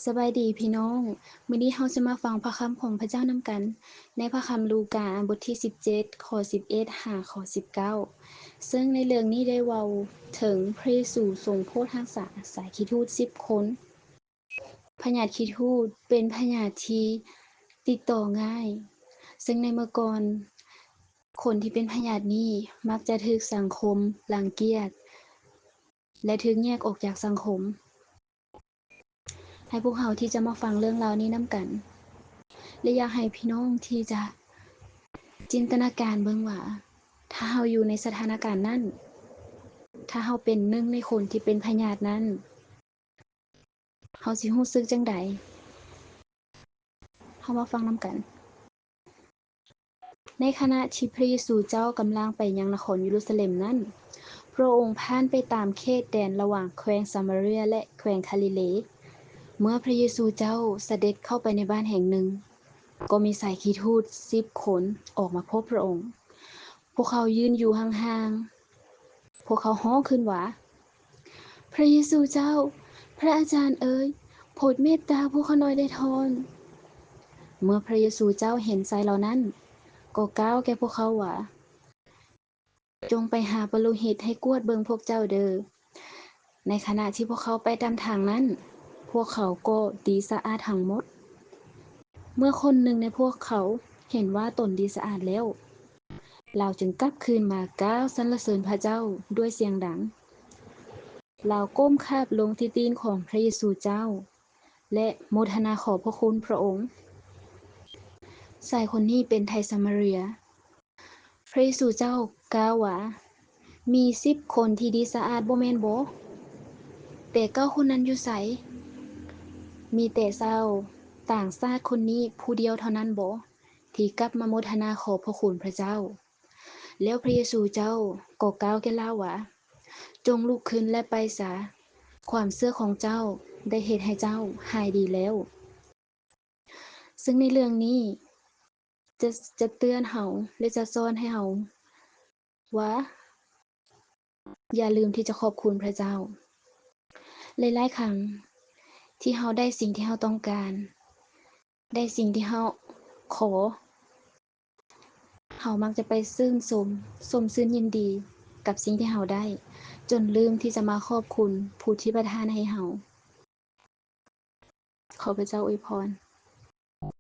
สบายดีพี่น้องมื้อนี้เราจะมาฟังพระคำของพระเจ้านำกัน ในพระคำลูกาบทที่17ข้อ11หาข้อ19ซึ่งในเรื่องนี้ได้เว้าถึงพระเยซูทรงโพธิ์รักษาสายขี้ทูต10คนพญาติขี้ทูตเป็นพญาติที่ติดต่อง่าย ซึ่งในเมื่อก่อนคนที่เป็นพญาตินี้มักจะถูกสังคมรังเกียจและถูกแยกออกจากสังคม ให้พวกเราที่จะมาฟังเรื่องราวนี้นำกัน และอยากให้พี่น้องที่จะจินตนาการเบิ่งว่าถ้าเราอยู่ในสถานการณ์นั้น ถ้าเราเป็นหนึ่งในคนที่เป็นพยาธินั้นเราสิรู้สึกจั่งใดเรามาฟังนำกัน ในขณะที่พระเยซูเจ้ากำลังไปยังนครเยรูซาเล็มนั้น พระองค์ผ่านไปตามเขตแดนระหว่างแคว้นซามาเรียและแคว้นคาลิเลเมื่อพระเยซูเจ้าเสด็จเข้าไปในบ้านแห่งหนึ่ง ก็มีสายขี้ทูต10 คนออกมาพบพระองค์ พวกเขายืนอยู่ห่างๆ พวกเขาฮ้องขึ้นว่า พระเยซูเจ้า พระอาจารย์เอ๋ยโปรดเมตตาพวกเขาหน่อยได้ทอน เมื่อพระเยซูเจ้าเห็นสายเหล่านั้น ก็กล่าวแก่พวกเขาว่า จงไปหาปโลหิตให้กวดเบิงพวกเจ้าเด้อ ในขณะที่พวกเขาไปตามทางนั้น พวกเขาก็ดีสะอาดทั้งหมด เมื่อคนหนึ่งในพวกเขาเห็นว่าตนดีสะอาดแล้วเราจึงกลับคืนมากล่าวสรรเสริญพระเจ้าด้วยเสียงดังเราก้มคาบลงที่ตีนของพระเยซูเจ้า และโมทนาขอบพระคุณพระองค์ชายคนนี้เป็นไทยสมาเรีย พระเยซูเจ้ากล่าวว่ามี10 คนที่ดีสะอาดบ่แม่นบ่แต่9 คนนั้นอยู่ไสมีแต่ชาวต่างชาติคนนี้ผู้เดียวเท่านั้นบ่ที่กลับมาโมทนาขอบพระคุณพระเจ้า แล้วพระเยซูเจ้าก็กล่าวแก่ลาว่าจงลุกขึ้นและไปซะความเชื่อของเจ้าได้เฮ็ดให้เจ้าหายดีแล้ว ซึ่งในเรื่องนี้จะเตือนเฮาและจะสอนให้เฮาว่าอย่าลืมที่จะขอบคุณพระเจ้า หลายๆครั้งที่เฮาได้สิ่งที่เฮาต้องการ ได้สิ่งที่เฮาขอ เฮามักจะไปสมชื่นยินดีกับสิ่งที่เฮาได้ จนลืมที่จะมาขอบคุณผู้ที่ประทานให้เฮาขอพระเจ้าอวยพร